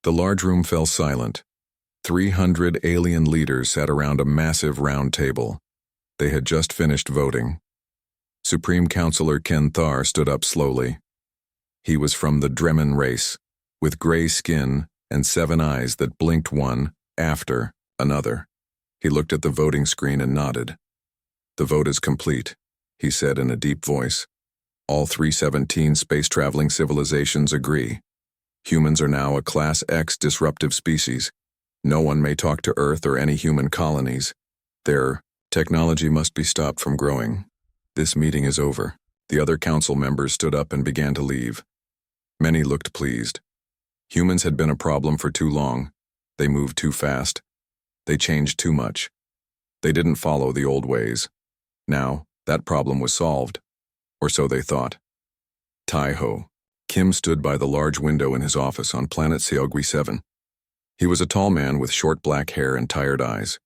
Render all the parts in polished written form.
The large room fell silent. 300 alien leaders sat around a massive round table. They had just finished voting. Supreme Counselor Ken Thar stood up slowly. He was from the Dremen race, with gray skin and 7 eyes that blinked one after another. He looked at the voting screen and nodded. "The vote is complete," he said in a deep voice. "All 317 space-traveling civilizations agree. Humans are now a Class X disruptive species. No one may talk to Earth or any human colonies. Their technology must be stopped from growing. This meeting is over." The other council members stood up and began to leave. Many looked pleased. Humans had been a problem for too long. They moved too fast. They changed too much. They didn't follow the old ways. Now, that problem was solved. Or so they thought. Tai-Ho. Kim stood by the large window in his office on planet HFY 7. He was a tall man with short black hair and tired eyes.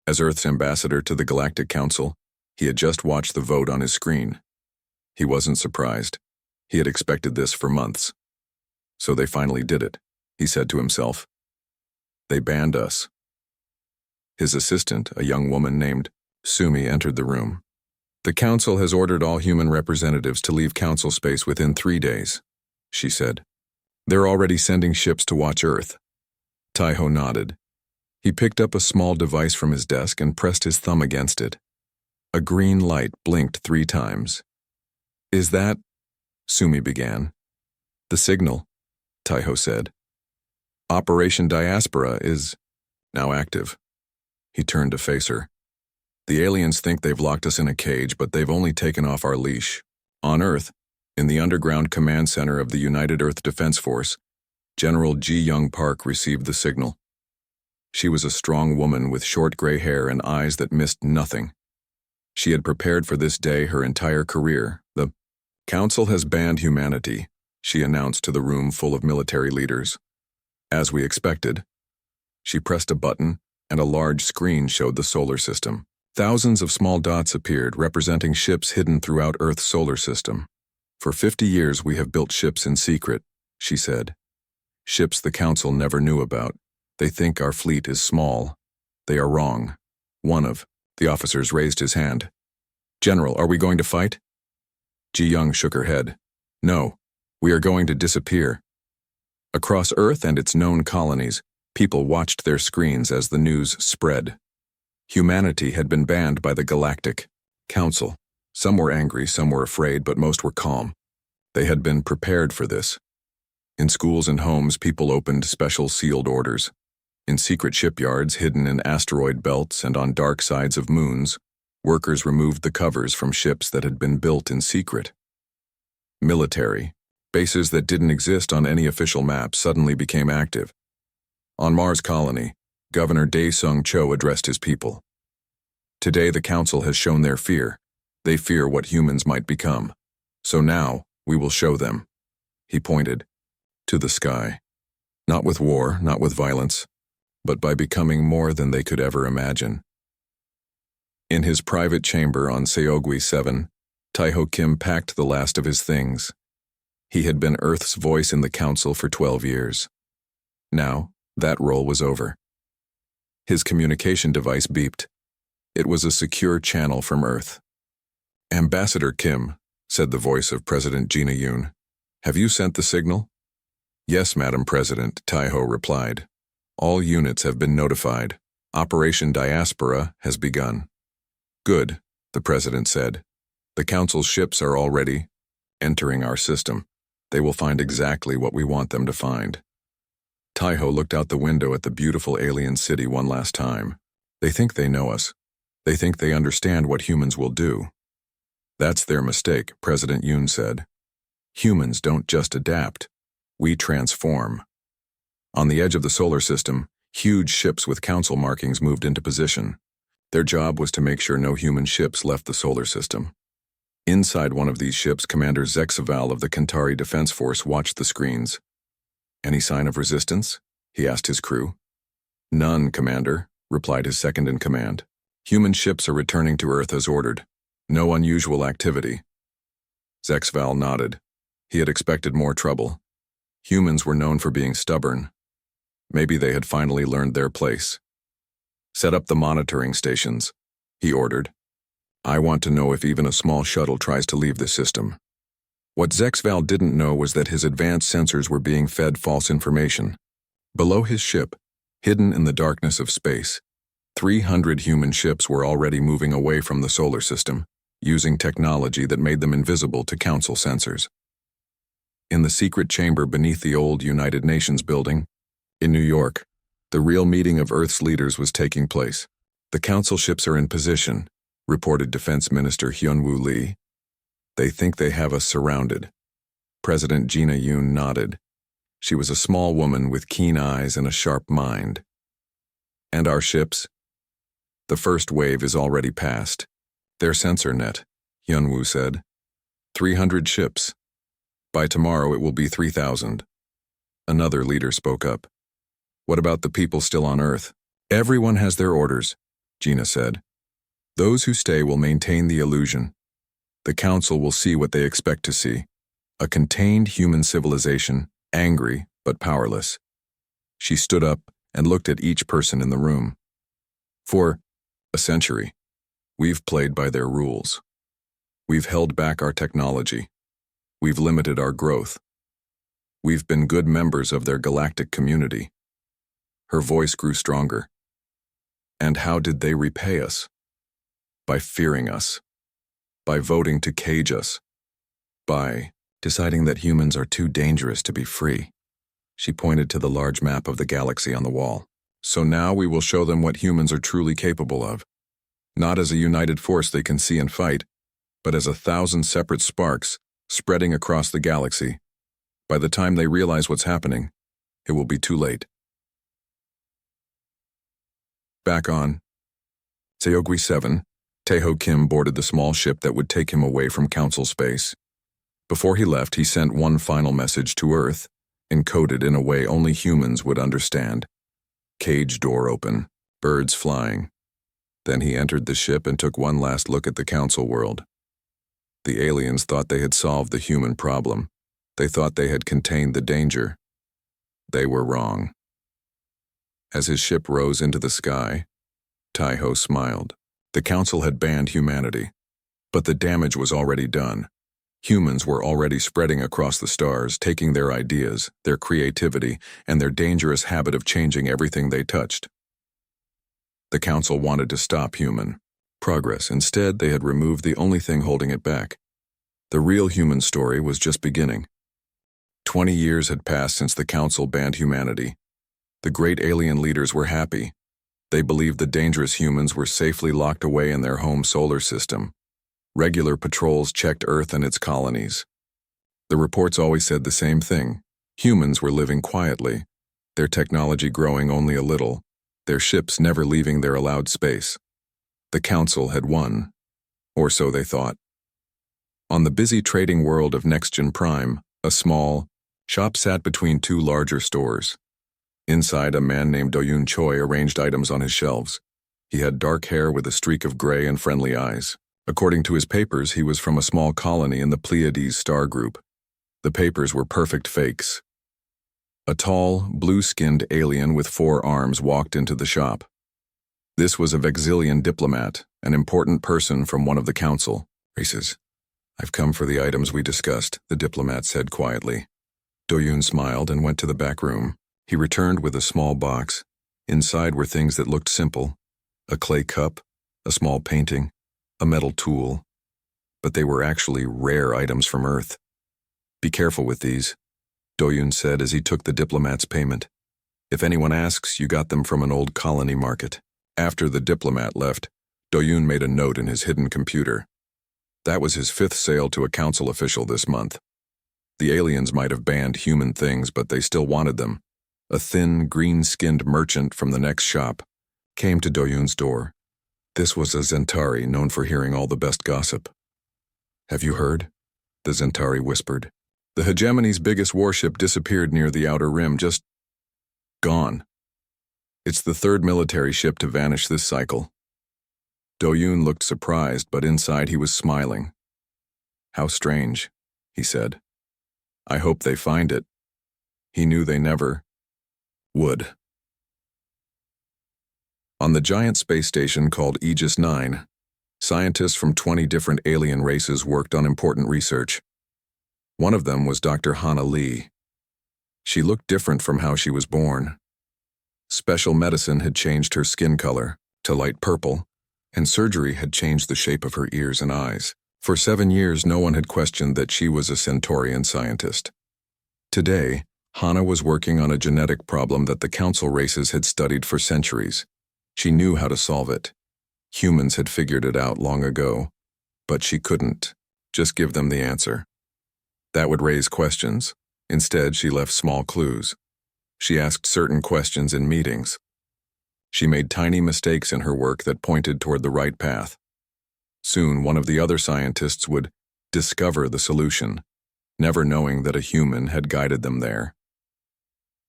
As Earth's ambassador to the Galactic Council, he had just watched the vote on his screen. He wasn't surprised. He had expected this for months. So they finally did it, he said to himself. They banned us. His assistant, a young woman named Sumi, entered the room. "The Council has ordered all human representatives to leave Council space within 3 days, she said. They're already sending ships to watch Earth. Tai-Ho nodded. He picked up a small device from his desk and pressed his thumb against it. A green light blinked 3 times. Is that? Sumi began. The signal, Tai-Ho said. Operation Diaspora is now active. He turned to face her. The aliens think they've locked us in a cage, but they've only taken off our leash. On Earth, in the underground command center of the United Earth Defense Force, General Ji Young Park received the signal. She was a strong woman with short gray hair and eyes that missed nothing. She had prepared for this day her entire career. The Council has banned humanity, she announced to the room full of military leaders. As we expected. She pressed a button, and a large screen showed the solar system. Thousands of small dots appeared, representing ships hidden throughout Earth's solar system. For 50 years we have built ships in secret, she said. Ships the Council never knew about. They think our fleet is small. They are wrong. One of the officers raised his hand. General, are we going to fight? Ji Young shook her head. No, we are going to disappear. Across Earth and its known colonies, people watched their screens as the news spread. Humanity had been banned by the Galactic Council. Some were angry, some were afraid, but most were calm. They had been prepared for this. In schools and homes, people opened special sealed orders. In secret shipyards hidden in asteroid belts and on dark sides of moons, workers removed the covers from ships that had been built in secret. Military, bases that didn't exist on any official map suddenly became active. On Mars Colony, Governor Dae-Sung Cho addressed his people. Today the Council has shown their fear. They fear what humans might become. So now, we will show them. He pointed to the sky. Not with war, not with violence, but by becoming more than they could ever imagine. In his private chamber on HFY 7, Tai-Ho Kim packed the last of his things. He had been Earth's voice in the Council for 12 years. Now, that role was over. His communication device beeped. It was a secure channel from Earth. Ambassador Kim, said the voice of President Gina Yoon, have you sent the signal? Yes, Madam President, Tai-Ho replied. All units have been notified. Operation Diaspora has begun. Good, the President said. The Council's ships are already entering our system. They will find exactly what we want them to find. Tai-Ho looked out the window at the beautiful alien city one last time. They think they know us. They think they understand what humans will do. That's their mistake, President Yoon said. Humans don't just adapt. We transform. On the edge of the solar system, huge ships with Council markings moved into position. Their job was to make sure no human ships left the solar system. Inside one of these ships, Commander Zexaval of the Kantari Defense Force watched the screens. Any sign of resistance? He asked his crew. None, Commander, replied his second-in-command. Human ships are returning to Earth as ordered. No unusual activity. Zexaval nodded. He had expected more trouble. Humans were known for being stubborn. Maybe they had finally learned their place. "Set up the monitoring stations," he ordered. "I want to know if even a small shuttle tries to leave the system." What Zexval didn't know was that his advanced sensors were being fed false information. Below his ship, hidden in the darkness of space, 300 human ships were already moving away from the solar system, using technology that made them invisible to Council sensors. In the secret chamber beneath the old United Nations building, in New York, the real meeting of Earth's leaders was taking place. "The Council ships are in position," reported Defense Minister Hyun-Woo Lee. "They think they have us surrounded." President Gina Yoon nodded. She was a small woman with keen eyes and a sharp mind. "And our ships?" "The first wave is already past. Their sensor net," Hyun-Woo said. 300 ships. By tomorrow it will be 3,000. Another leader spoke up. "What about the people still on Earth?" "Everyone has their orders," Gina said. "Those who stay will maintain the illusion. The Council will see what they expect to see. A contained human civilization, angry but powerless." She stood up and looked at each person in the room. "For a century, we've played by their rules. We've held back our technology. We've limited our growth. We've been good members of their galactic community." Her voice grew stronger. "And how did they repay us? By fearing us. By voting to cage us. By deciding that humans are too dangerous to be free." She pointed to the large map of the galaxy on the wall. "So now we will show them what humans are truly capable of. Not as a united force they can see and fight, but as 1,000 separate sparks spreading across the galaxy. By the time they realize what's happening, it will be too late." Back on Seogwi 7, Taeho Kim boarded the small ship that would take him away from Council space. Before he left, he sent one final message to Earth, encoded in a way only humans would understand. Cage door open, birds flying. Then he entered the ship and took one last look at the Council world. The aliens thought they had solved the human problem. They thought they had contained the danger. They were wrong. As his ship rose into the sky, Taeho smiled. The Council had banned humanity, but the damage was already done. Humans were already spreading across the stars, taking their ideas, their creativity, and their dangerous habit of changing everything they touched. The Council wanted to stop human progress. Instead, they had removed the only thing holding it back. The real human story was just beginning. 20 years had passed since the Council banned humanity. The great alien leaders were happy. They believed the dangerous humans were safely locked away in their home solar system. Regular patrols checked Earth and its colonies. The reports always said the same thing. Humans were living quietly, their technology growing only a little, their ships never leaving their allowed space. The Council had won, or so they thought. On the busy trading world of NextGen Prime, a small shop sat between two larger stores. Inside, a man named Do-yoon Choi arranged items on his shelves. He had dark hair with a streak of gray and friendly eyes. According to his papers, he was from a small colony in the Pleiades star group. The papers were perfect fakes. A tall, blue-skinned alien with 4 arms walked into the shop. This was a Vexillian diplomat, an important person from one of the Council races. "I've come for the items we discussed," the diplomat said quietly. Do-yoon smiled and went to the back room. He returned with a small box. Inside were things that looked simple: a clay cup, a small painting, a metal tool. But they were actually rare items from Earth. "Be careful with these," Do-yoon said as he took the diplomat's payment. "If anyone asks, you got them from an old colony market." After the diplomat left, Do-yoon made a note in his hidden computer. That was his 5th sale to a Council official this month. The aliens might have banned human things, but they still wanted them. A thin, green-skinned merchant from the next shop came to Do-yoon's door. This was a Zentari known for hearing all the best gossip. "Have you heard?" the Zentari whispered. "The hegemony's biggest warship disappeared near the outer rim, just gone. It's the 3rd military ship to vanish this cycle." Do-yoon looked surprised, but inside he was smiling. "How strange," he said. "I hope they find it." He knew they never Wood. On the giant space station called Aegis 9, scientists from 20 different alien races worked on important research. One of them was Dr. Hannah Lee. She looked different from how she was born. Special medicine had changed her skin color to light purple, and surgery had changed the shape of her ears and eyes. For 7 years, no one had questioned that she was a Centaurian scientist. Today, Hannah was working on a genetic problem that the council races had studied for centuries. She knew how to solve it. Humans had figured it out long ago, but she couldn't just give them the answer. That would raise questions. Instead, she left small clues. She asked certain questions in meetings. She made tiny mistakes in her work that pointed toward the right path. Soon, one of the other scientists would discover the solution, never knowing that a human had guided them there.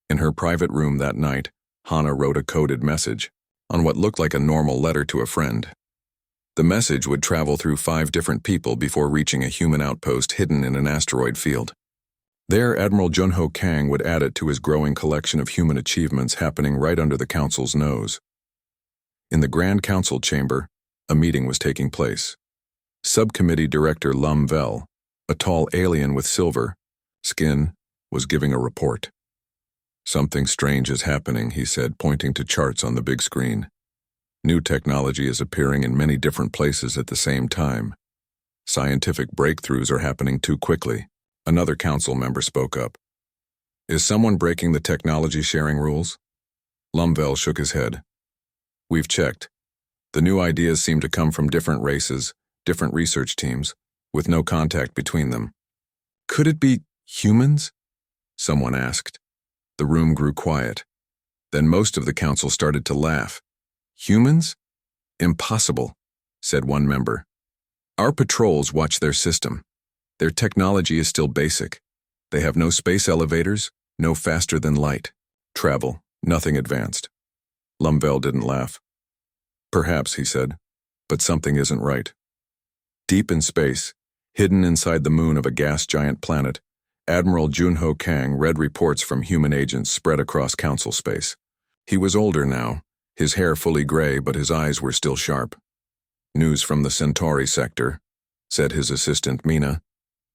In her private room that night, Hannah wrote a coded message on what looked like a normal letter to a friend. The message would travel through 5 different people before reaching a human outpost hidden in an asteroid field. There, Admiral Junho Kang would add it to his growing collection of human achievements happening right under the Council's nose. In the Grand Council chamber, a meeting was taking place. Subcommittee Director Lum Vel, a tall alien with silver skin, was giving a report. "Something strange is happening," he said, pointing to charts on the big screen. "New technology is appearing in many different places at the same time. Scientific breakthroughs are happening too quickly." Another council member spoke up. "Is someone breaking the technology sharing rules?" Lumvel shook his head. "We've checked. The new ideas seem to come from different races, different research teams, with no contact between them." "Could it be humans?" someone asked. The room grew quiet. Then most of the council started to laugh. "Humans? Impossible," said one member. "Our patrols watch their system. Their technology is still basic. They have no space elevators, no faster than light travel, nothing advanced." Lumvel didn't laugh. "Perhaps," he said, "but something isn't right." Deep in space, hidden inside the moon of a gas giant planet, Admiral Junho Kang read reports from human agents spread across council space. He was older now, his hair fully gray, but his eyes were still sharp. "News from the Centauri sector," said his assistant Mina.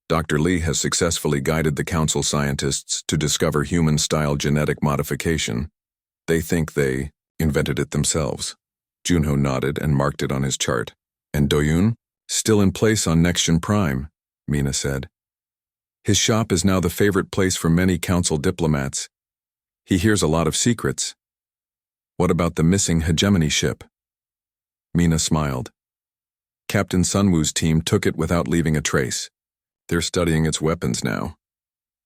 "Dr. Lee has successfully guided the council scientists to discover human-style genetic modification. They think they invented it themselves." Junho nodded and marked it on his chart. "And Doyun? Still in place on NextGen Prime," Mina said. "His shop is now the favorite place for many council diplomats. He hears a lot of secrets." "What about the missing hegemony ship?" Mina smiled. "Captain Sunwoo's team took it without leaving a trace. They're studying its weapons now."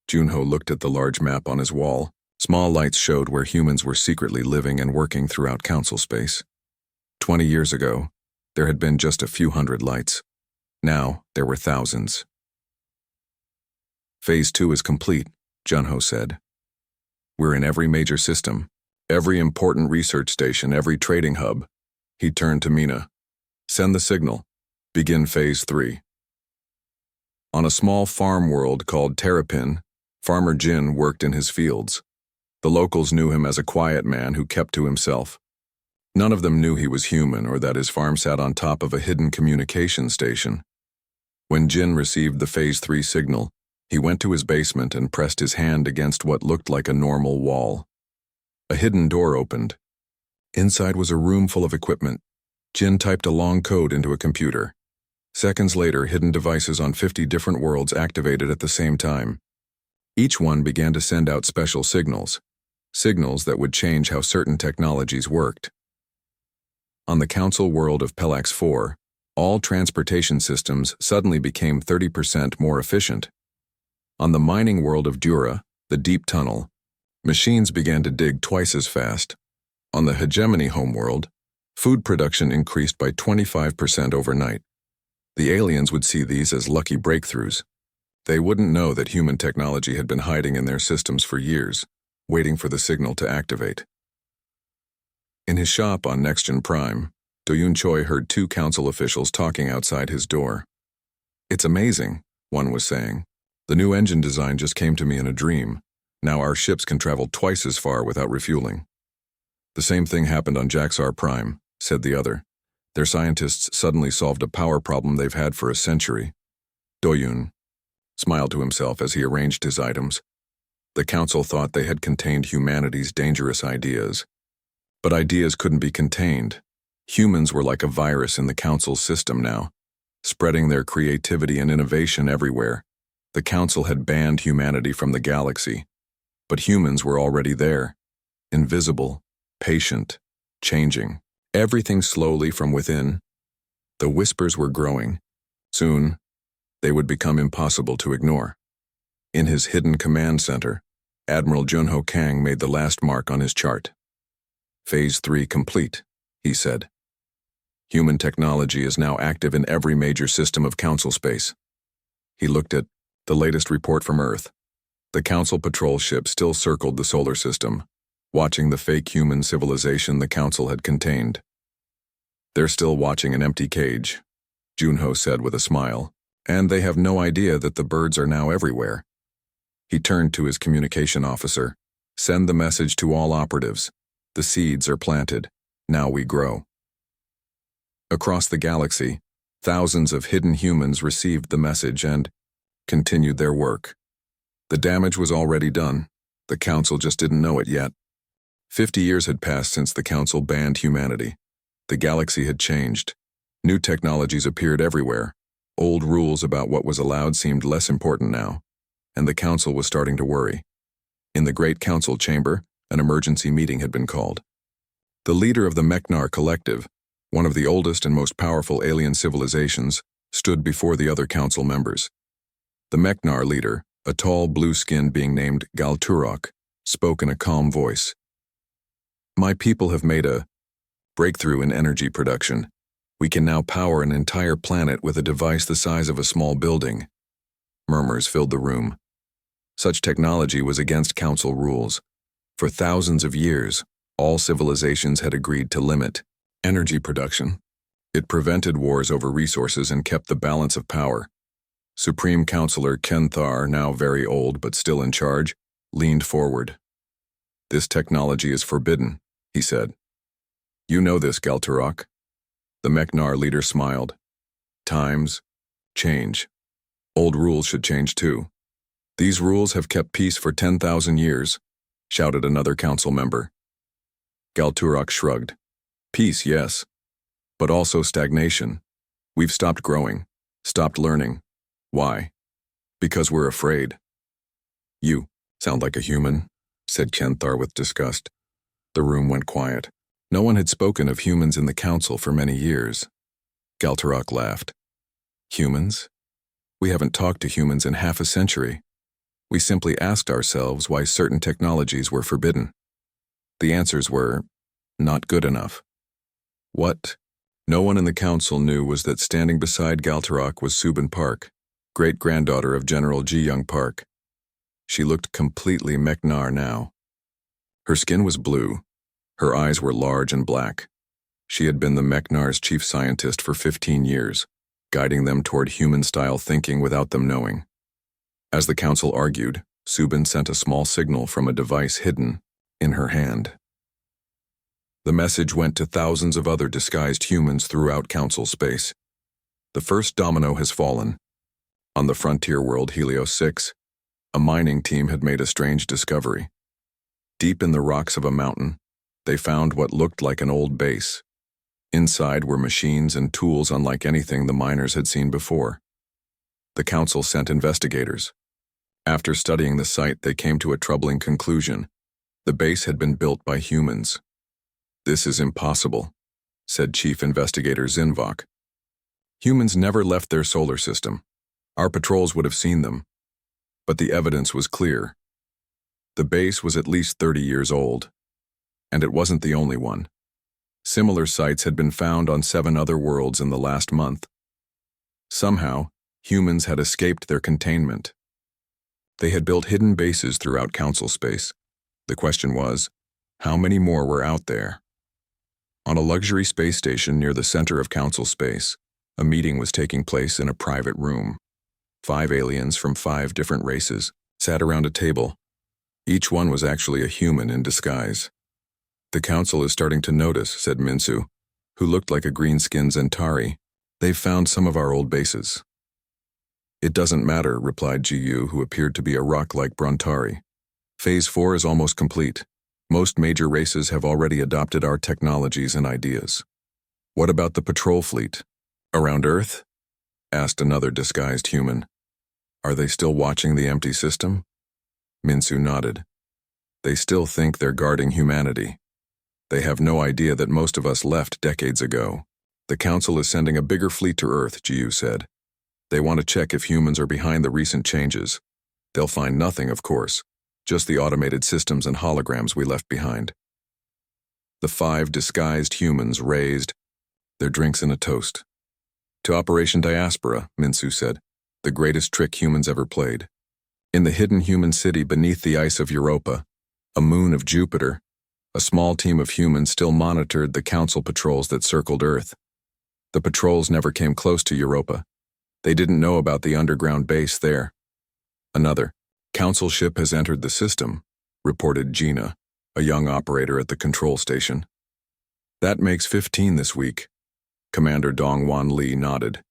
Junho looked at the large map on his wall. Small lights showed where humans were secretly living and working throughout council space. 20 years ago, there had been just a few hundred lights. Now, there were thousands. "Phase 2 is complete," Junho said. "We're in every major system, every important research station, every trading hub." He turned to Mina. "Send the signal. Begin Phase 3. On a small farm world called Terrapin, Farmer Jin worked in his fields. The locals knew him as a quiet man who kept to himself. None of them knew he was human or that his farm sat on top of a hidden communication station. When Jin received the Phase 3 signal, he went to his basement and pressed his hand against what looked like a normal wall. A hidden door opened. Inside was a room full of equipment. Jin typed a long code into a computer. Seconds later, hidden devices on 50 different worlds activated at the same time. Each one began to send out special signals that would change how certain technologies worked. On the council world of Pelax 4, all transportation systems suddenly became 30% more efficient. On the mining world of Dura, the deep tunnel, machines began to dig twice as fast. On the hegemony homeworld, food production increased by 25% overnight. The aliens would see these as lucky breakthroughs. They wouldn't know that human technology had been hiding in their systems for years, waiting for the signal to activate. In his shop on NextGen Prime, Doyun Choi heard 2 council officials talking outside his door. "It's amazing," one was saying. "The new engine design just came to me in a dream. Now our ships can travel twice as far without refueling. The same thing happened on Jaxar Prime, said the other. Their scientists suddenly solved a power problem they've had for a century. Doyun smiled to himself as he arranged his items. The council thought they had contained humanity's dangerous ideas. But ideas couldn't be contained. Humans were like a virus in the council's system now, spreading their creativity and innovation everywhere. The council had banned humanity from the galaxy, but humans were already there, invisible, patient, changing. Everything slowly from within. The whispers were growing. Soon, they would become impossible to ignore. In his hidden command center, Admiral Junho Kang made the last mark on his chart. Phase 3 complete, he said. Human technology is now active in every major system of Council space. He looked at the latest report from Earth. The Council patrol ship still circled the solar system, watching the fake human civilization the Council had contained. They're still watching an empty cage, Junho said with a smile, and they have no idea that the birds are now everywhere. He turned to his communication officer. Send the message to all operatives. The seeds are planted. Now we grow. Across the galaxy, thousands of hidden humans received the message and continued their work. The damage was already done. The Council just didn't know it yet. 50 years had passed since the Council banned humanity. The galaxy had changed. New technologies appeared everywhere. Old rules about what was allowed seemed less important now, and the Council was starting to worry. In the Great Council chamber, an emergency meeting had been called. The leader of the Meknar Collective, one of the oldest and most powerful alien civilizations, stood before the other Council members. The Meknar leader, a tall blue-skinned being named Galturok, spoke in a calm voice. My people have made a breakthrough in energy production. We can now power an entire planet with a device the size of a small building. Murmurs filled the room. Such technology was against Council rules. For thousands of years, all civilizations had agreed to limit energy production. It prevented wars over resources and kept the balance of power. Supreme Counselor Ken Thar, now very old but still in charge, leaned forward. This technology is forbidden, he said. You know this, Galturok. The Meknar leader smiled. Times change. Old rules should change too. These rules have kept peace for 10,000 years, shouted another council member. Galturok shrugged. Peace, yes, but also stagnation. We've stopped growing, stopped learning. Why? Because we're afraid. You sound like a human, said Kenthar with disgust. The room went quiet. No one had spoken of humans in the council for many years. Galturok laughed. Humans? We haven't talked to humans in half a century. We simply asked ourselves why certain technologies were forbidden. The answers were not good enough. What no one in the council knew was that standing beside Galturok was Subin Park, great-granddaughter of General Ji Young Park. She looked completely Meknar now. Her skin was blue. Her eyes were large and black. She had been the Meknar's chief scientist for 15 years, guiding them toward human-style thinking without them knowing. As the council argued, Subin sent a small signal from a device hidden in her hand. The message went to thousands of other disguised humans throughout council space. The first domino has fallen. On the frontier world Helios 6, a mining team had made a strange discovery. Deep in the rocks of a mountain, they found what looked like an old base. Inside were machines and tools unlike anything the miners had seen before. The council sent investigators. After studying the site, they came to a troubling conclusion. The base had been built by humans. This is impossible, said Chief Investigator Zinvok. Humans never left their solar system. Our patrols would have seen them. But the evidence was clear. The base was at least 30 years old. And it wasn't the only one. Similar sites had been found on 7 other worlds in the last month. Somehow, humans had escaped their containment. They had built hidden bases throughout council space. The question was, how many more were out there? On a luxury space station near the center of council space, a meeting was taking place in a private room. 5 aliens from 5 different races sat around a table. Each one was actually a human in disguise. "The council is starting to notice," said Minsu, who looked like a green-skinned Zentari. "They've found some of our old bases." "It doesn't matter," replied Jiyu, who appeared to be a rock-like Brontari. "Phase 4 is almost complete. Most major races have already adopted our technologies and ideas." "What about the patrol fleet? Around Earth?" asked another disguised human. "Are they still watching the empty system?" Minsu nodded. "They still think they're guarding humanity. They have no idea that most of us left decades ago." "The council is sending a bigger fleet to Earth," Jiyu said. "They want to check if humans are behind the recent changes. They'll find nothing, of course, just the automated systems and holograms we left behind." The 5 disguised humans raised their drinks in a toast. "To Operation Diaspora," Minsu said, "the greatest trick humans ever played." In the hidden human city beneath the ice of Europa, a moon of Jupiter, a small team of humans still monitored the council patrols that circled Earth. The patrols never came close to Europa. They didn't know about the underground base there. "Another council ship has entered the system," reported Gina, a young operator at the control station. "That makes 15 this week." Commander Dongwan Li nodded.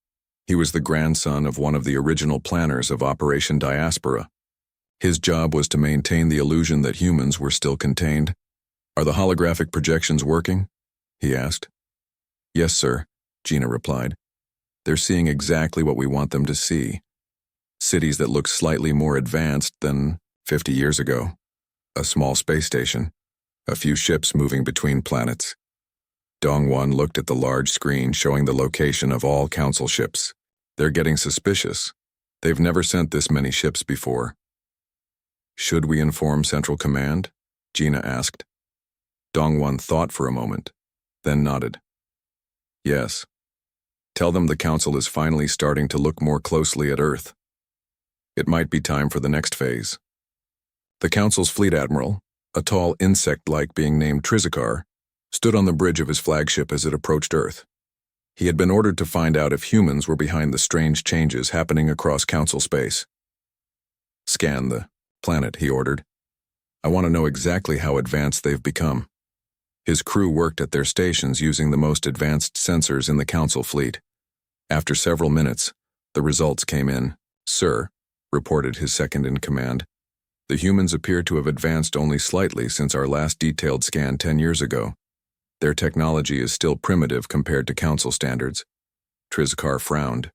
He was the grandson of one of the original planners of Operation Diaspora. His job was to maintain the illusion that humans were still contained. "Are the holographic projections working?" he asked. "Yes, sir," Gina replied. "They're seeing exactly what we want them to see. Cities that look slightly more advanced than 50 years ago. A small space station. A few ships moving between planets." Dongwon looked at the large screen showing the location of all council ships. "They're getting suspicious. They've never sent this many ships before." "Should we inform Central Command?" Gina asked. Dongwon thought for a moment, then nodded. "Yes. Tell them the council is finally starting to look more closely at Earth. It might be time for the next phase." The council's fleet admiral, a tall insect-like being named Trizikar, stood on the bridge of his flagship as it approached Earth. He had been ordered to find out if humans were behind the strange changes happening across council space. "Scan the planet," he ordered. "I want to know exactly how advanced they've become." His crew worked at their stations using the most advanced sensors in the council fleet. After several minutes, the results came in. "Sir," reported his second-in-command, "the humans appear to have advanced only slightly since our last detailed scan 10 years ago. Their technology is still primitive compared to council standards." Trizikar frowned.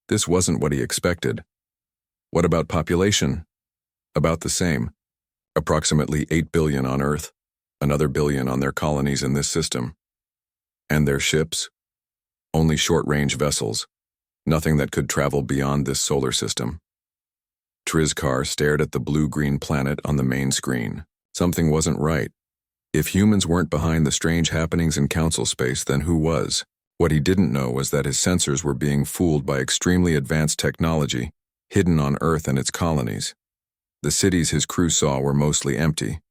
This wasn't what he expected. "What about population?" "About the same. Approximately 8 billion on Earth, another billion on their colonies in this system." "And their ships?" "Only short-range vessels. Nothing that could travel beyond this solar system." Trizikar stared at the blue-green planet on the main screen. Something wasn't right. If humans weren't behind the strange happenings in council space, then who was? What he didn't know was that his sensors were being fooled by extremely advanced technology, hidden on Earth and its colonies. The cities his crew saw were mostly empty.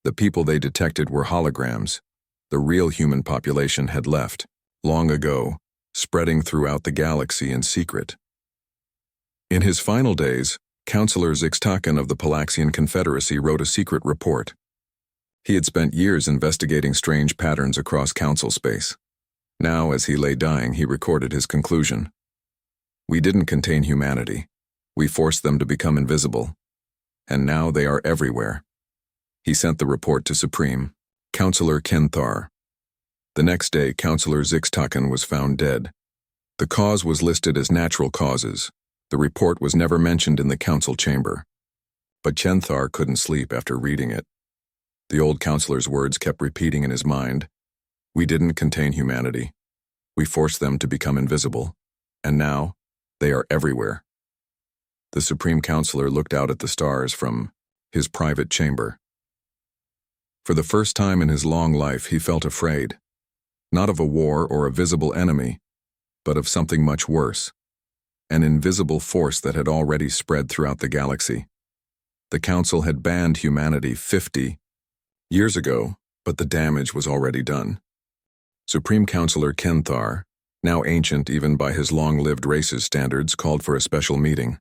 The people they detected were holograms. The real human population had left, long ago, spreading throughout the galaxy in secret. In his final days, Councillor Zixtakan of the Palaxian Confederacy wrote a secret report. He had spent years investigating strange patterns across council space. Now, as he lay dying, he recorded his conclusion. "We didn't contain humanity. We forced them to become invisible. And now they are everywhere." He sent the report to Supreme Councillor Kenthar. The next day, Councillor Zixtakan was found dead. The cause was listed as natural causes. The report was never mentioned in the council chamber. But Kenthar couldn't sleep after reading it. The old councillor's words kept repeating in his mind. "We didn't contain humanity. We forced them to become invisible. And now, they are everywhere." The Supreme Councillor looked out at the stars from his private chamber. For the first time in his long life, he felt afraid. Not of a war or a visible enemy, but of something much worse. An invisible force that had already spread throughout the galaxy. The Council had banned humanity 50 years ago, but the damage was already done. Supreme Councillor Kenthar, now ancient even by his long-lived race's standards, called for a special meeting.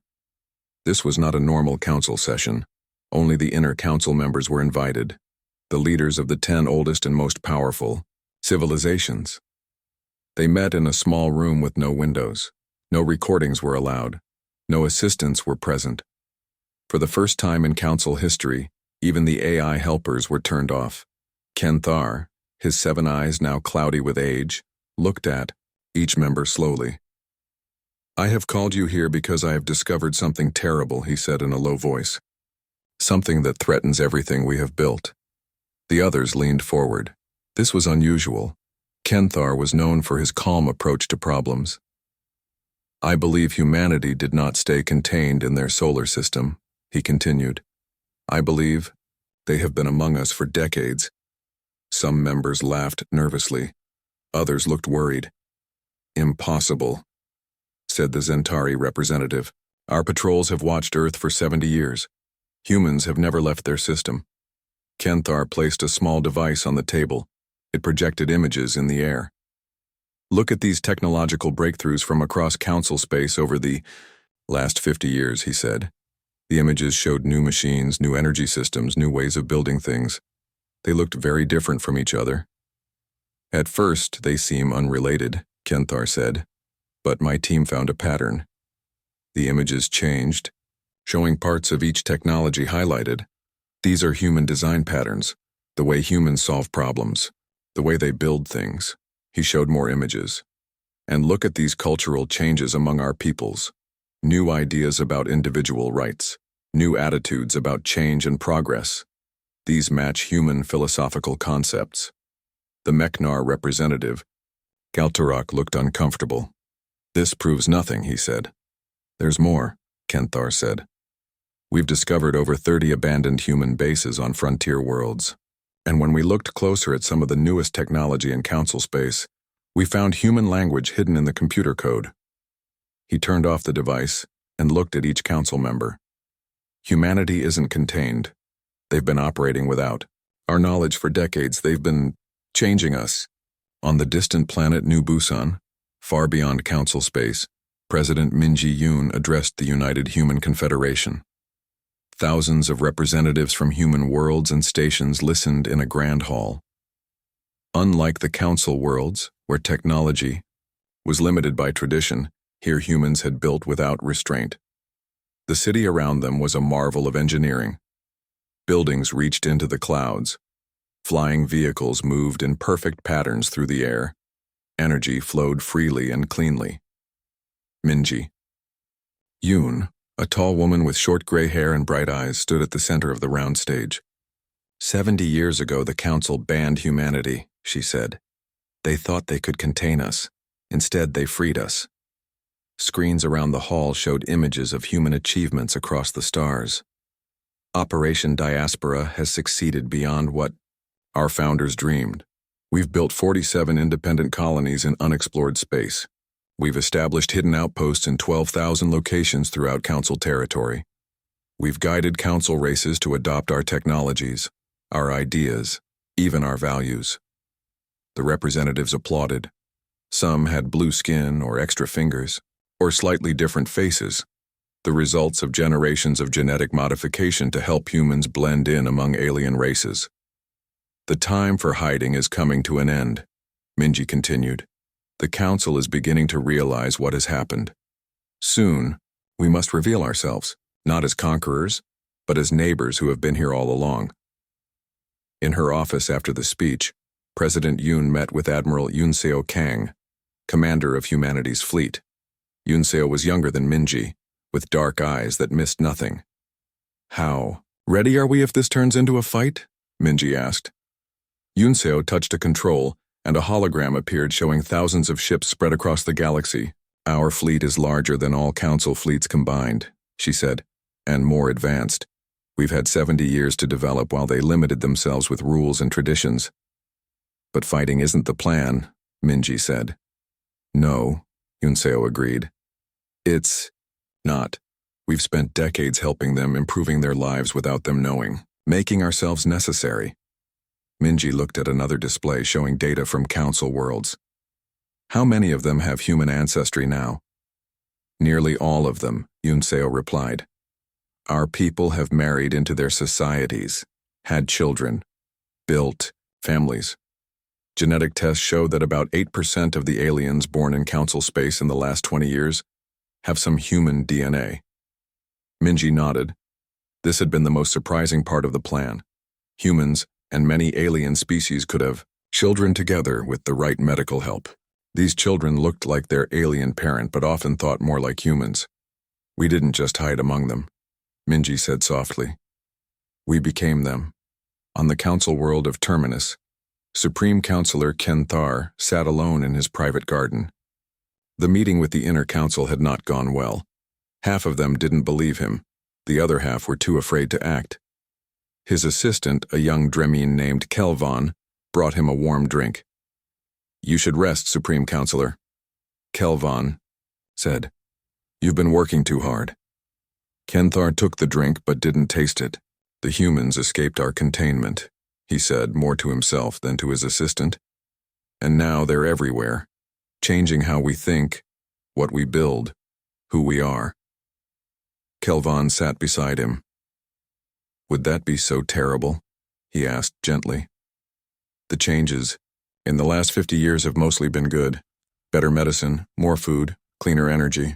This was not a normal council session. Only the inner council members were invited, the leaders of the 10 oldest and most powerful civilizations. They met in a small room with no windows. No recordings were allowed. No assistants were present. For the first time in council history, even the AI helpers were turned off. Kenthar, his 7 eyes now cloudy with age, looked at each member slowly. "I have called you here because I have discovered something terrible," he said in a low voice. "Something that threatens everything we have built." The others leaned forward. This was unusual. Kenthar was known for his calm approach to problems. "I believe humanity did not stay contained in their solar system," he continued. "I believe they have been among us for decades." Some members laughed nervously. Others looked worried. "Impossible," said the Zentari representative. "Our patrols have watched Earth for 70 years. Humans have never left their system." Kenthar placed a small device on the table. It projected images in the air. "Look at these technological breakthroughs from across council space over the last 50 years, he said. The images showed new machines, new energy systems, new ways of building things. They looked very different from each other. "At first, they seem unrelated," Kenthar said, "but my team found a pattern." The images changed, showing parts of each technology highlighted. "These are human design patterns, the way humans solve problems, the way they build things." He showed more images. "And look at these cultural changes among our peoples. New ideas about individual rights, new attitudes about change and progress. These match human philosophical concepts." The Meknar representative, Galtarak, looked uncomfortable. "This proves nothing," he said. "There's more," Kenthar said. "We've discovered over 30 abandoned human bases on frontier worlds. And when we looked closer at some of the newest technology in council space, we found human language hidden in the computer code." He turned off the device and looked at each council member. "Humanity isn't contained. They've been operating without our knowledge for decades. They've been changing us." On the distant planet New Busan, far beyond council space, President Min Ji-yoon addressed the United Human Confederation. Thousands of representatives from human worlds and stations listened in a grand hall. Unlike the council worlds, where technology was limited by tradition, here humans had built without restraint. The city around them was a marvel of engineering. Buildings reached into the clouds. Flying vehicles moved in perfect patterns through the air. Energy flowed freely and cleanly. Minji. Yoon, a tall woman with short gray hair and bright eyes, stood at the center of the round stage. 70 years ago, the council banned humanity, she said. They thought they could contain us. Instead, they freed us. Screens around the hall showed images of human achievements across the stars. Operation Diaspora has succeeded beyond what our founders dreamed. We've built 47 independent colonies in unexplored space. We've established hidden outposts in 12,000 locations throughout council territory. We've guided council races to adopt our technologies, our ideas, even our values. The representatives applauded. Some had blue skin or extra fingers, or slightly different faces, the results of generations of genetic modification to help humans blend in among alien races. The time for hiding is coming to an end, Minji continued. The council is beginning to realize what has happened. Soon, we must reveal ourselves, not as conquerors, but as neighbors who have been here all along. In her office after the speech, President Yoon met with Admiral Yunseo Kang, commander of humanity's fleet. Yunseo was younger than Minji, with dark eyes that missed nothing. How ready are we if this turns into a fight? Minji asked. Yunseo touched a control, and a hologram appeared showing thousands of ships spread across the galaxy. Our fleet is larger than all council fleets combined, she said, and more advanced. We've had 70 years to develop while they limited themselves with rules and traditions. But fighting isn't the plan, Minji said. No, Yunseo agreed. It's not. We've spent decades helping them, improving their lives without them knowing, making ourselves necessary. Minji looked at another display showing data from council worlds. How many of them have human ancestry now? Nearly all of them, Yunseo replied. Our people have married into their societies, had children, built families. Genetic tests show that about 8% of the aliens born in council space in the last 20 years have some human DNA. Minji nodded. This had been the most surprising part of the plan. Humans and many alien species could have children together with the right medical help. These children looked like their alien parent but often thought more like humans. We didn't just hide among them, Minji said softly. We became them. On the council world of Terminus, Supreme Counselor Ken Thar sat alone in his private garden. The meeting with the inner council had not gone well. Half of them didn't believe him. The other half were too afraid to act. His assistant, a young Dremine named Kelvon, brought him a warm drink. You should rest, Supreme Counselor, Kelvon said. You've been working too hard. Kenthar took the drink but didn't taste it. The humans escaped our containment, he said, more to himself than to his assistant. And now they're everywhere, changing how we think, what we build, who we are. Kelvon sat beside him. Would that be so terrible? He asked gently. The changes in the last 50 years have mostly been good. Better medicine, more food, cleaner energy.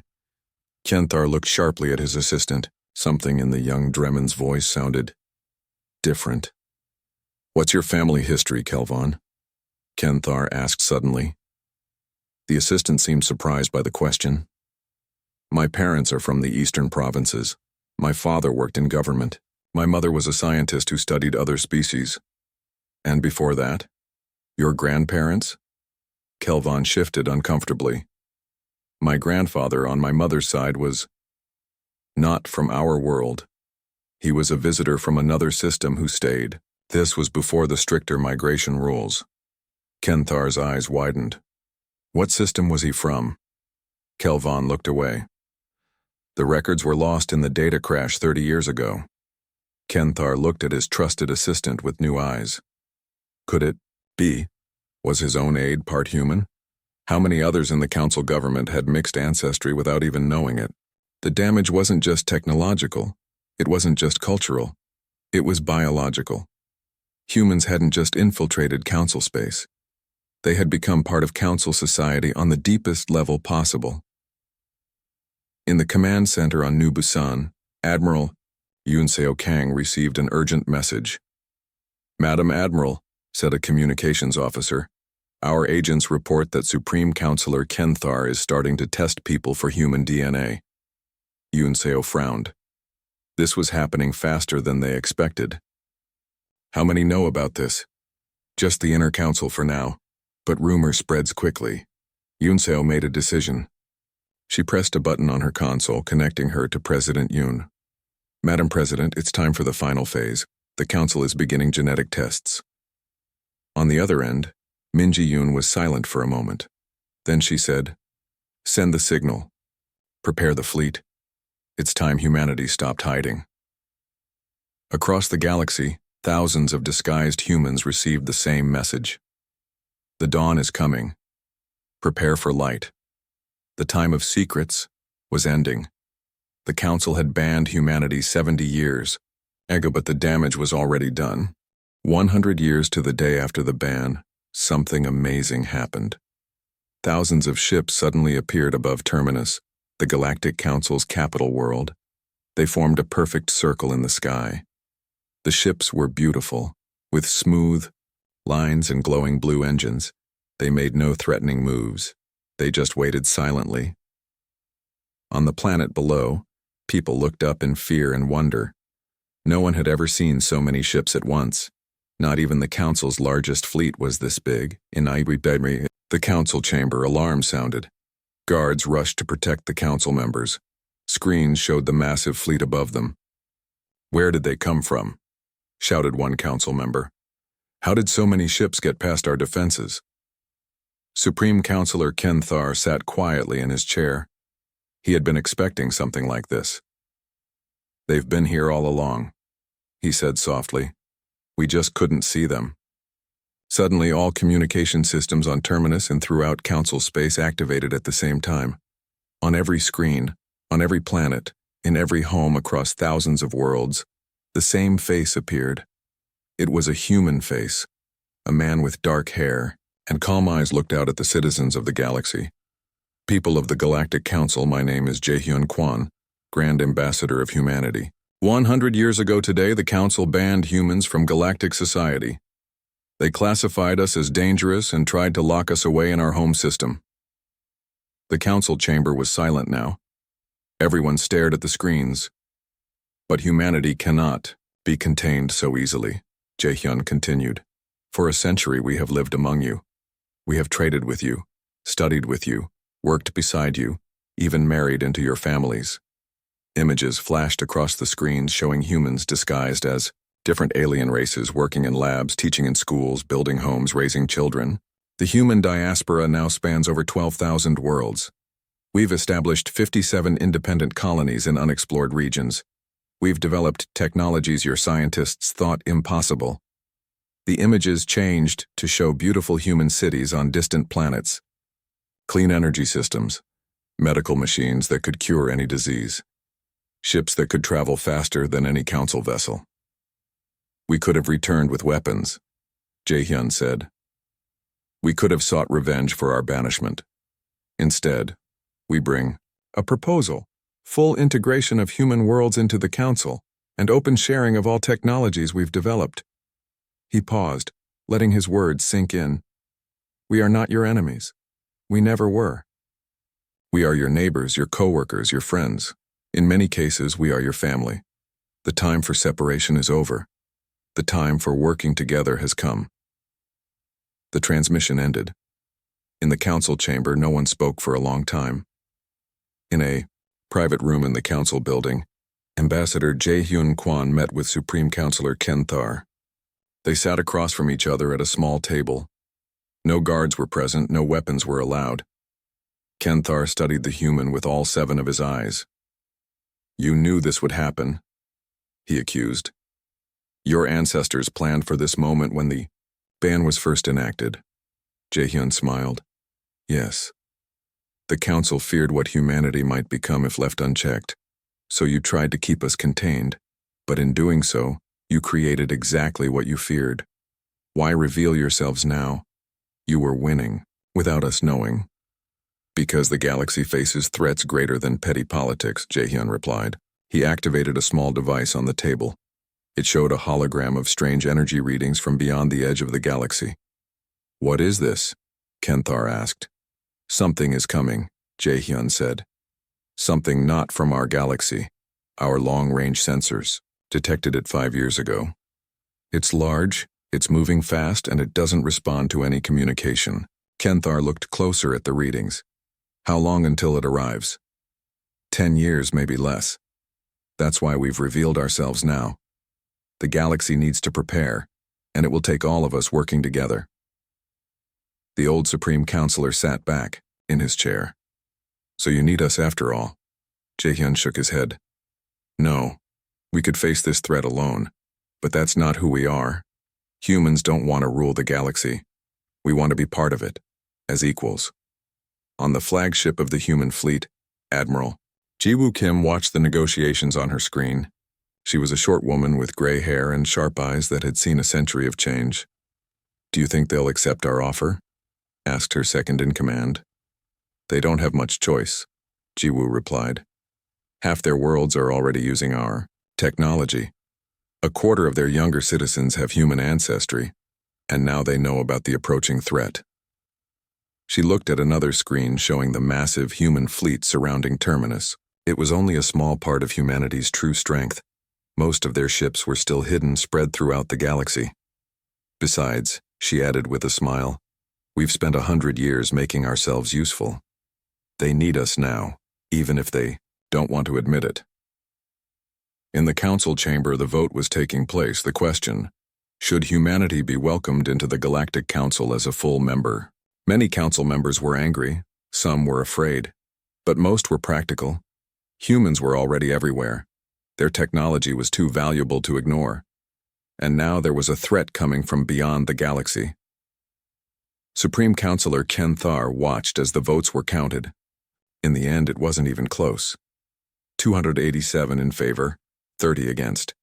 Kenthar looked sharply at his assistant. Something in the young Dremen's voice sounded different. What's your family history, Kelvon? Kenthar asked suddenly. The assistant seemed surprised by the question. My parents are from the eastern provinces. My father worked in government. My mother was a scientist who studied other species. And before that? Your grandparents? Kelvon shifted uncomfortably. My grandfather on my mother's side was not from our world. He was a visitor from another system who stayed. This was before the stricter migration rules. Kenthar's eyes widened. What system was he from? Kelvon looked away. The records were lost in the data crash 30 years ago. Kenthar looked at his trusted assistant with new eyes. Could it be? Was his own aide part human? How many others in the council government had mixed ancestry without even knowing it? The damage wasn't just technological. It wasn't just cultural. It was biological. Humans hadn't just infiltrated council space. They had become part of council society on the deepest level possible. In the command center on New Busan, Admiral Yunseo Kang received an urgent message. Madam Admiral, said a communications officer, our agents report that Supreme Counselor Kenthar is starting to test people for human DNA. Yunseo frowned. This was happening faster than they expected. How many know about this? Just the inner council for now, but rumor spreads quickly. Yunseo made a decision. She pressed a button on her console, connecting her to President Yoon. Madam President, it's time for the final phase. The council is beginning genetic tests. On the other end, Min Ji-yoon was silent for a moment. Then she said, send the signal. Prepare the fleet. It's time humanity stopped hiding. Across the galaxy, thousands of disguised humans received the same message. The dawn is coming. Prepare for light. The time of secrets was ending. The council had banned humanity 70 years. But the damage was already done. 100 years to the day after the ban, something amazing happened. Thousands of ships suddenly appeared above Terminus, the Galactic Council's capital world. They formed a perfect circle in the sky. The ships were beautiful, with smooth lines and glowing blue engines. They made no threatening moves. They just waited silently. On the planet below, people looked up in fear and wonder. No one had ever seen so many ships at once. Not even the council's largest fleet was this big. In the council chamber, alarm sounded. Guards rushed to protect the council members. Screens showed the massive fleet above them. Where did they come from? Shouted one council member. How did so many ships get past our defenses? Supreme Counselor Kenthar sat quietly in his chair. He had been expecting something like this. They've been here all along, he said softly. We just couldn't see them. Suddenly, all communication systems on Terminus and throughout council space activated at the same time. On every screen, on every planet, In every home across thousands of worlds, the same face appeared. It was a human face, a man with dark hair, and calm eyes looked out at the citizens of the galaxy. People of the Galactic Council, my name is Jae-hyun Kwon, Grand Ambassador of Humanity. 100 years ago today, the Council banned humans from galactic society. They classified us as dangerous and tried to lock us away in our home system. The council chamber was silent now. Everyone stared at the screens. But humanity cannot be contained so easily, Jae-hyun continued. For a century we have lived among you. We have traded with you, studied with you, worked beside you, even married into your families. Images flashed across the screens showing humans disguised as different alien races working in labs, teaching in schools, building homes, raising children. The human diaspora now spans over 12,000 worlds. We've established 57 independent colonies in unexplored regions. We've developed technologies your scientists thought impossible. The images changed to show beautiful human cities on distant planets, clean energy systems, medical machines that could cure any disease, ships that could travel faster than any council vessel. We could have returned with weapons, Jae-hyun said. We could have sought revenge for our banishment. Instead, we bring a proposal, full integration of human worlds into the council, and open sharing of all technologies we've developed. He paused, letting his words sink in. We are not your enemies. We never were. We are your neighbors, your co-workers, your friends. In many cases, we are your family. The time for separation is over. The time for working together has come. The transmission ended. In the council chamber, no one spoke for a long time. In a private room in the council building, Ambassador Jae-hyun Kwon met with Supreme Counselor Ken Thar. They sat across from each other at a small table. No guards were present, no weapons were allowed. Ken Thar studied the human with all 7 of his eyes. You knew this would happen, he accused. Your ancestors planned for this moment when the ban was first enacted. Jae-hyun smiled. Yes. The council feared what humanity might become if left unchecked, so you tried to keep us contained, but in doing so, you created exactly what you feared. Why reveal yourselves now? You were winning, without us knowing. Because the galaxy faces threats greater than petty politics, Jae-hyun replied. He activated a small device on the table. It showed a hologram of strange energy readings from beyond the edge of the galaxy. What is this? Ken Thar asked. Something is coming, Jae-hyun said. Something not from our galaxy. Our long-range sensors detected it 5 years ago. It's large, it's moving fast, and it doesn't respond to any communication. Ken Thar looked closer at the readings. How long until it arrives? 10 years, maybe less. That's why we've revealed ourselves now. The galaxy needs to prepare, and it will take all of us working together. The old Supreme Counselor sat back, in his chair. So you need us after all. Jae-hyun shook his head. No, we could face this threat alone, but that's not who we are. Humans don't want to rule the galaxy. We want to be part of it, as equals. On the flagship of the human fleet, Admiral Ji-woo Kim watched the negotiations on her screen. She was a short woman with gray hair and sharp eyes that had seen a century of change. Do you think they'll accept our offer? Asked her second-in-command. They don't have much choice, Ji-woo replied. Half their worlds are already using our technology. A quarter of their younger citizens have human ancestry, and now they know about the approaching threat. She looked at another screen showing the massive human fleet surrounding Terminus. It was only a small part of humanity's true strength. Most of their ships were still hidden, spread throughout the galaxy. Besides, she added with a smile, we've spent 100 years making ourselves useful. They need us now, even if they don't want to admit it. In the council chamber, the vote was taking place. The question, should humanity be welcomed into the Galactic Council as a full member? Many council members were angry, some were afraid, but most were practical. Humans were already everywhere. Their technology was too valuable to ignore. And now there was a threat coming from beyond the galaxy. Supreme Counselor Ken Thar watched as the votes were counted. In the end, it wasn't even close. 287 in favor, 30 against.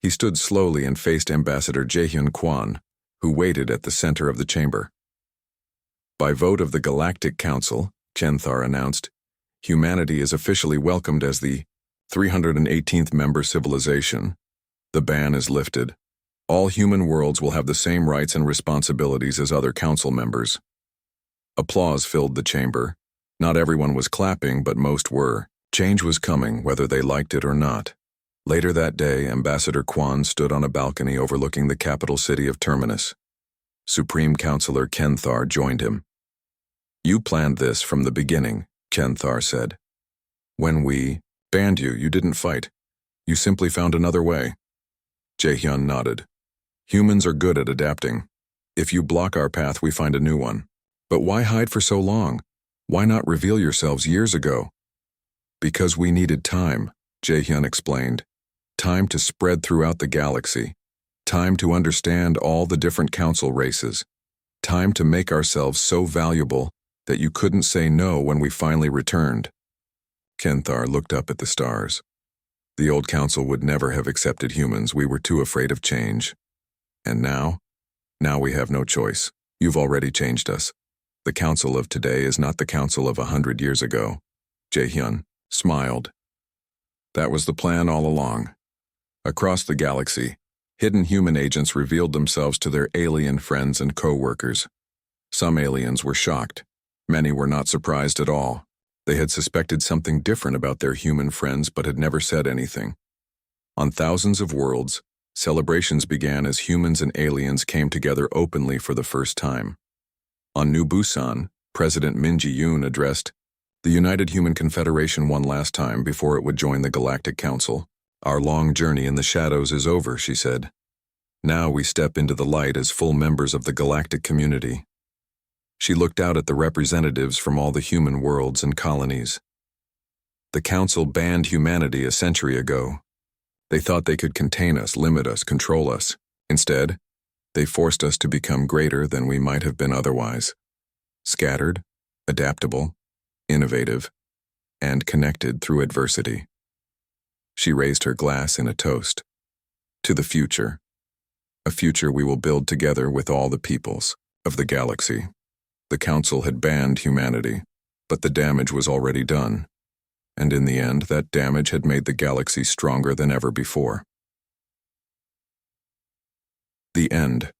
He stood slowly and faced Ambassador Jaehyun Kwan, who waited at the center of the chamber. By vote of the Galactic Council, Kenthar announced, humanity is officially welcomed as the 318th member civilization. The ban is lifted. All human worlds will have the same rights and responsibilities as other council members. Applause filled the chamber. Not everyone was clapping, but most were. Change was coming, whether they liked it or not. Later that day, Ambassador Kwan stood on a balcony overlooking the capital city of Terminus. Supreme Counselor Kenthar joined him. You planned this from the beginning, Kenthar said. When we banned you, you didn't fight. You simply found another way. Jaehyun nodded. Humans are good at adapting. If you block our path, we find a new one. But why hide for so long? Why not reveal yourselves years ago? Because we needed time, Jaehyun explained. Time to spread throughout the galaxy. Time to understand all the different council races. Time to make ourselves so valuable that you couldn't say no when we finally returned. Kenthar looked up at the stars. The old council would never have accepted humans. We were too afraid of change. And now? Now we have no choice. You've already changed us. The council of today is not the council of 100 years ago. Jaehyun smiled. That was the plan all along. Across the galaxy, hidden human agents revealed themselves to their alien friends and co-workers. Some aliens were shocked. Many were not surprised at all. They had suspected something different about their human friends but had never said anything. On thousands of worlds, celebrations began as humans and aliens came together openly for the first time. On New Busan, President Min Ji-yoon addressed, "The United Human Confederation one last time before it would join the Galactic Council. Our long journey in the shadows is over," she said. "Now we step into the light as full members of the galactic community." She looked out at the representatives from all the human worlds and colonies. The Council banned humanity a century ago. They thought they could contain us, limit us, control us. Instead, they forced us to become greater than we might have been otherwise. Scattered, adaptable, innovative, and connected through adversity. She raised her glass in a toast. To the future. A future we will build together with all the peoples of the galaxy. The Council had banned humanity, but the damage was already done. And in the end, that damage had made the galaxy stronger than ever before. The end.